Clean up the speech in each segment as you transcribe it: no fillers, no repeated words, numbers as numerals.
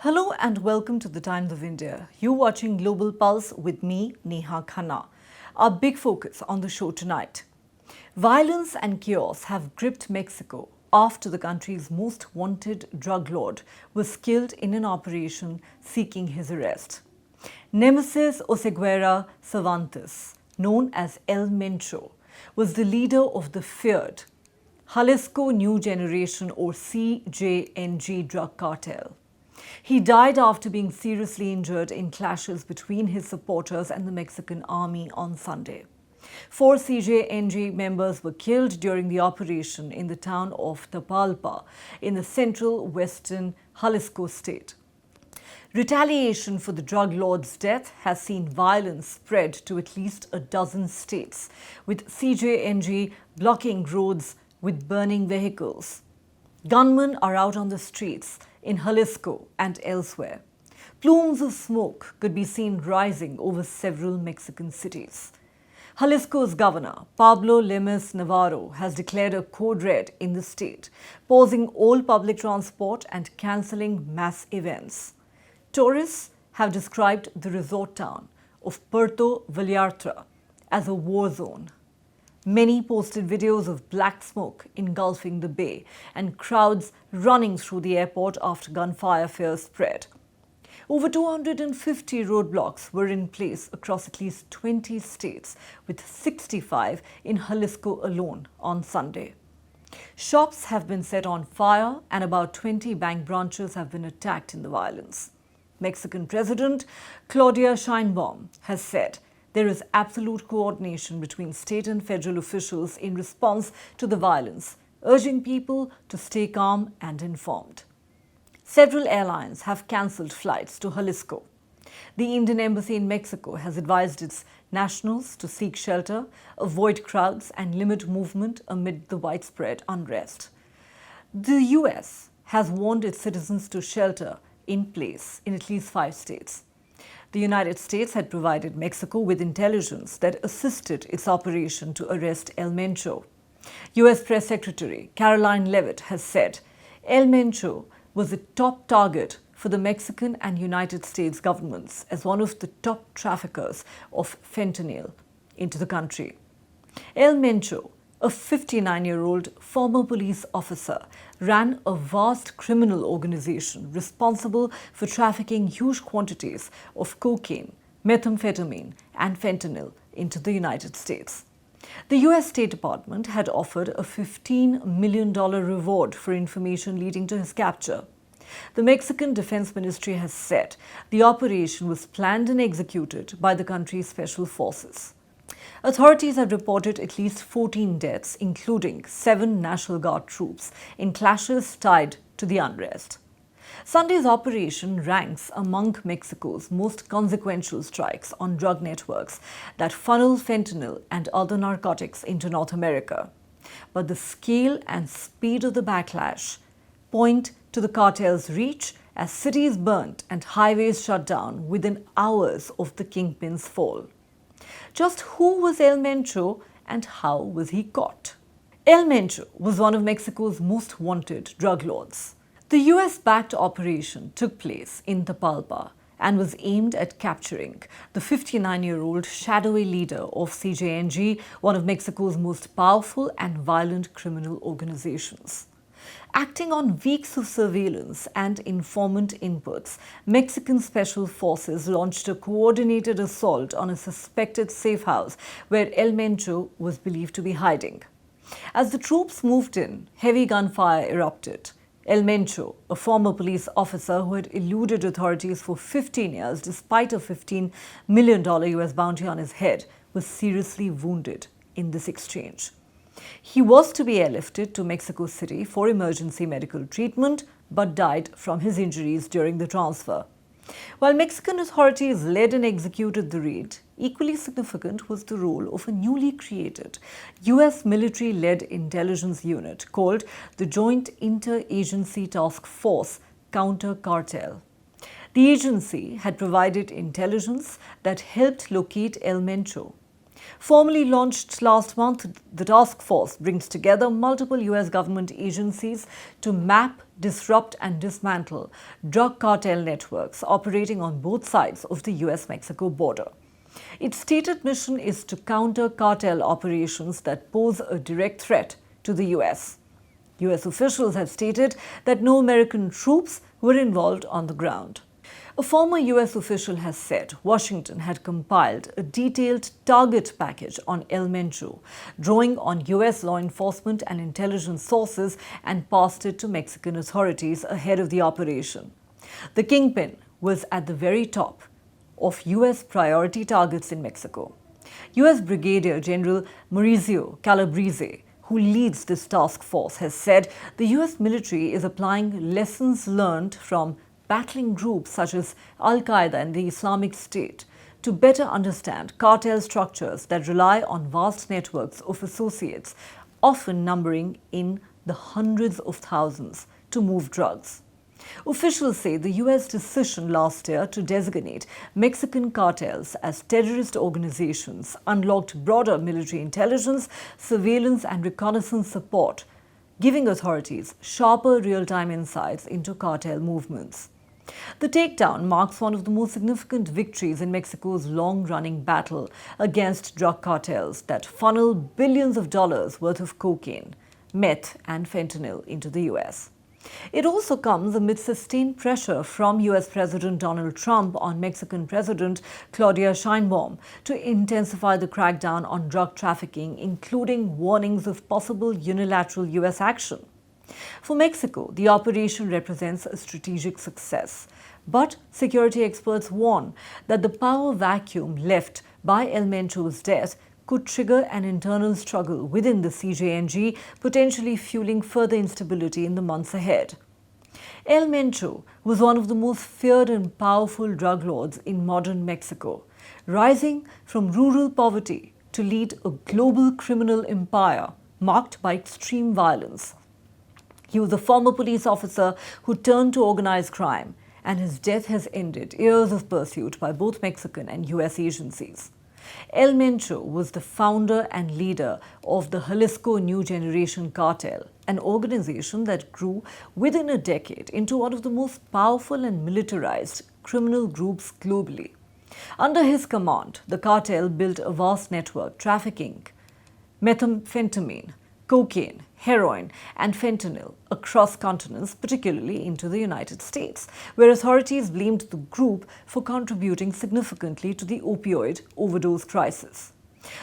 Hello and welcome to the Times of India. You're watching Global Pulse with me, Neha Khanna. Our big focus on the show tonight. Violence and chaos have gripped Mexico after the country's most wanted drug lord was killed in an operation seeking his arrest. Nemesio Oseguera Cervantes, known as El Mencho, was the leader of the feared Jalisco New Generation or CJNG drug cartel. He died after being seriously injured in clashes between his supporters and the Mexican army on Sunday. 4 CJNG members were killed during the operation in the town of Tapalpa in the central western Jalisco state. Retaliation for the drug lord's death has seen violence spread to at least a dozen states, with CJNG blocking roads with burning vehicles. Gunmen are out on the streets in Jalisco and elsewhere. Plumes of smoke could be seen rising over several Mexican cities. Jalisco's governor, Pablo Lemes Navarro, has declared a code red in the state, pausing all public transport and cancelling mass events. Tourists have described the resort town of Puerto Vallarta as a war zone. Many posted videos of black smoke engulfing the bay and crowds running through the airport after gunfire fears spread. Over 250 roadblocks were in place across at least 20 states, with 65 in Jalisco alone on Sunday. Shops have been set on fire and about 20 bank branches have been attacked in the violence. Mexican President Claudia Sheinbaum has said there is absolute coordination between state and federal officials in response to the violence, urging people to stay calm and informed. Several airlines have cancelled flights to Jalisco. The Indian Embassy in Mexico has advised its nationals to seek shelter, avoid crowds, and limit movement amid the widespread unrest. The US has warned its citizens to shelter in place in at least 5 states. The United States had provided Mexico with intelligence that assisted its operation to arrest El Mencho. US Press Secretary Caroline Leavitt has said El Mencho was a top target for the Mexican and United States governments as one of the top traffickers of fentanyl into the country. El Mencho, a 59-year-old former police officer, ran a vast criminal organization responsible for trafficking huge quantities of cocaine, methamphetamine, and fentanyl into the United States. The US State Department had offered a $15 million reward for information leading to his capture. The Mexican Defense Ministry has said the operation was planned and executed by the country's special forces. Authorities have reported at least 14 deaths, including 7 National Guard troops, in clashes tied to the unrest. Sunday's operation ranks among Mexico's most consequential strikes on drug networks that funnel fentanyl and other narcotics into North America. But the scale and speed of the backlash point to the cartel's reach as cities burnt and highways shut down within hours of the kingpin's fall. Just who was El Mencho and how was he caught? El Mencho was one of Mexico's most wanted drug lords. The US-backed operation took place in Tapalpa and was aimed at capturing the 59-year-old shadowy leader of CJNG, one of Mexico's most powerful and violent criminal organizations. Acting on weeks of surveillance and informant inputs, Mexican special forces launched a coordinated assault on a suspected safe house where El Mencho was believed to be hiding. As the troops moved in, heavy gunfire erupted. El Mencho, a former police officer who had eluded authorities for 15 years despite a $15 million US bounty on his head, was seriously wounded in this exchange. He was to be airlifted to Mexico City for emergency medical treatment but died from his injuries during the transfer. While Mexican authorities led and executed the raid, equally significant was the role of a newly created US military-led intelligence unit called the Joint Interagency Task Force Counter Cartel. The agency had provided intelligence that helped locate El Mencho. Formally launched last month, the task force brings together multiple US government agencies to map, disrupt and dismantle drug cartel networks operating on both sides of the US-Mexico border. Its stated mission is to counter cartel operations that pose a direct threat to the US. US officials have stated that no American troops were involved on the ground. A former US official has said Washington had compiled a detailed target package on El Mencho, drawing on US law enforcement and intelligence sources, and passed it to Mexican authorities ahead of the operation. The kingpin was at the very top of US priority targets in Mexico. US Brigadier General Mauricio Calabrese, who leads this task force, has said the US military is applying lessons learned from battling groups such as Al-Qaeda and the Islamic State to better understand cartel structures that rely on vast networks of associates, often numbering in the hundreds of thousands, to move drugs. Officials say the US decision last year to designate Mexican cartels as terrorist organizations unlocked broader military intelligence, surveillance and reconnaissance support, giving authorities sharper real-time insights into cartel movements. The takedown marks one of the most significant victories in Mexico's long-running battle against drug cartels that funnel billions of dollars worth of cocaine, meth and fentanyl into the US. It also comes amid sustained pressure from US President Donald Trump on Mexican President Claudia Sheinbaum to intensify the crackdown on drug trafficking, including warnings of possible unilateral US action. For Mexico, the operation represents a strategic success, but security experts warn that the power vacuum left by El Mencho's death could trigger an internal struggle within the CJNG, potentially fueling further instability in the months ahead. El Mencho was one of the most feared and powerful drug lords in modern Mexico, rising from rural poverty to lead a global criminal empire marked by extreme violence. He was a former police officer who turned to organized crime, and his death has ended years of pursuit by both Mexican and US agencies. El Mencho was the founder and leader of the Jalisco New Generation Cartel, an organization that grew within a decade into one of the most powerful and militarized criminal groups globally. Under his command, the cartel built a vast network trafficking methamphetamine, cocaine, heroin and fentanyl across continents, particularly into the United States, where authorities blamed the group for contributing significantly to the opioid overdose crisis.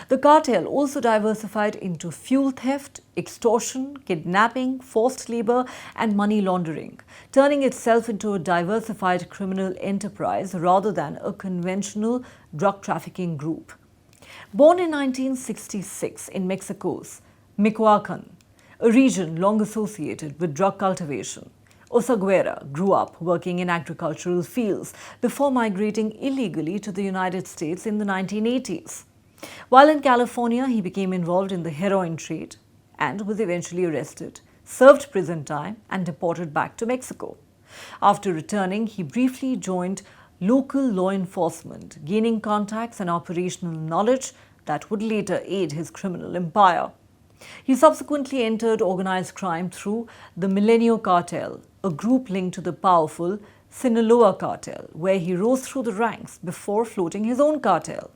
The cartel also diversified into fuel theft, extortion, kidnapping, forced labor and money laundering, turning itself into a diversified criminal enterprise rather than a conventional drug trafficking group. Born in 1966 in Mexico's Michoacan, a region long associated with drug cultivation, Oseguera grew up working in agricultural fields before migrating illegally to the United States in the 1980s. While in California, he became involved in the heroin trade and was eventually arrested, served prison time and deported back to Mexico. After returning, he briefly joined local law enforcement, gaining contacts and operational knowledge that would later aid his criminal empire. He subsequently entered organized crime through the Milenio Cartel, a group linked to the powerful Sinaloa Cartel, where he rose through the ranks before floating his own cartel.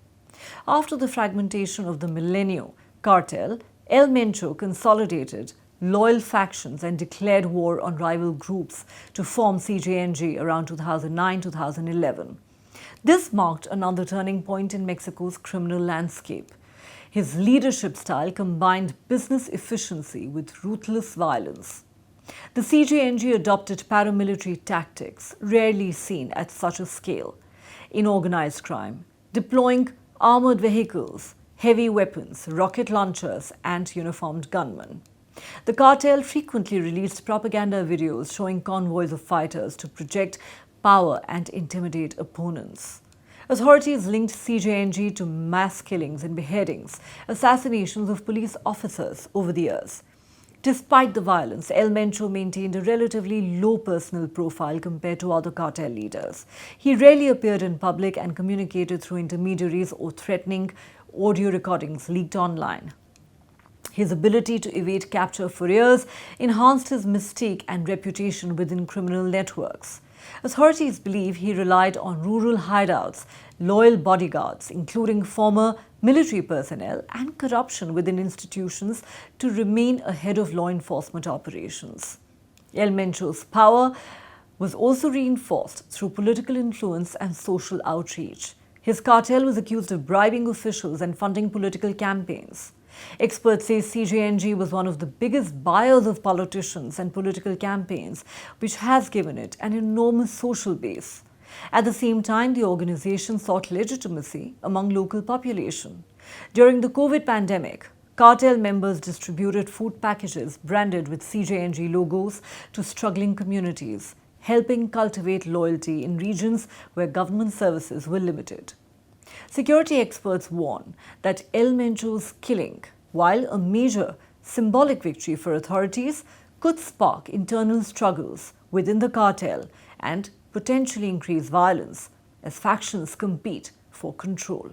After the fragmentation of the Milenio Cartel, El Mencho consolidated loyal factions and declared war on rival groups to form CJNG around 2009-2011. This marked another turning point in Mexico's criminal landscape. His leadership style combined business efficiency with ruthless violence. The CJNG adopted paramilitary tactics rarely seen at such a scale in organized crime, deploying armored vehicles, heavy weapons, rocket launchers, and uniformed gunmen. The cartel frequently released propaganda videos showing convoys of fighters to project power and intimidate opponents. Authorities linked CJNG to mass killings and beheadings, assassinations of police officers over the years. Despite the violence, El Mencho maintained a relatively low personal profile compared to other cartel leaders. He rarely appeared in public and communicated through intermediaries or threatening audio recordings leaked online. His ability to evade capture for years enhanced his mystique and reputation within criminal networks. Authorities believe he relied on rural hideouts, loyal bodyguards, including former military personnel, and corruption within institutions to remain ahead of law enforcement operations. El Mencho's power was also reinforced through political influence and social outreach. His cartel was accused of bribing officials and funding political campaigns. Experts say CJNG was one of the biggest buyers of politicians and political campaigns, which has given it an enormous social base. At the same time, the organization sought legitimacy among local population. During the COVID pandemic, cartel members distributed food packages branded with CJNG logos to struggling communities, helping cultivate loyalty in regions where government services were limited. Security experts warn that El Mencho's killing, while a major symbolic victory for authorities, could spark internal struggles within the cartel and potentially increase violence as factions compete for control.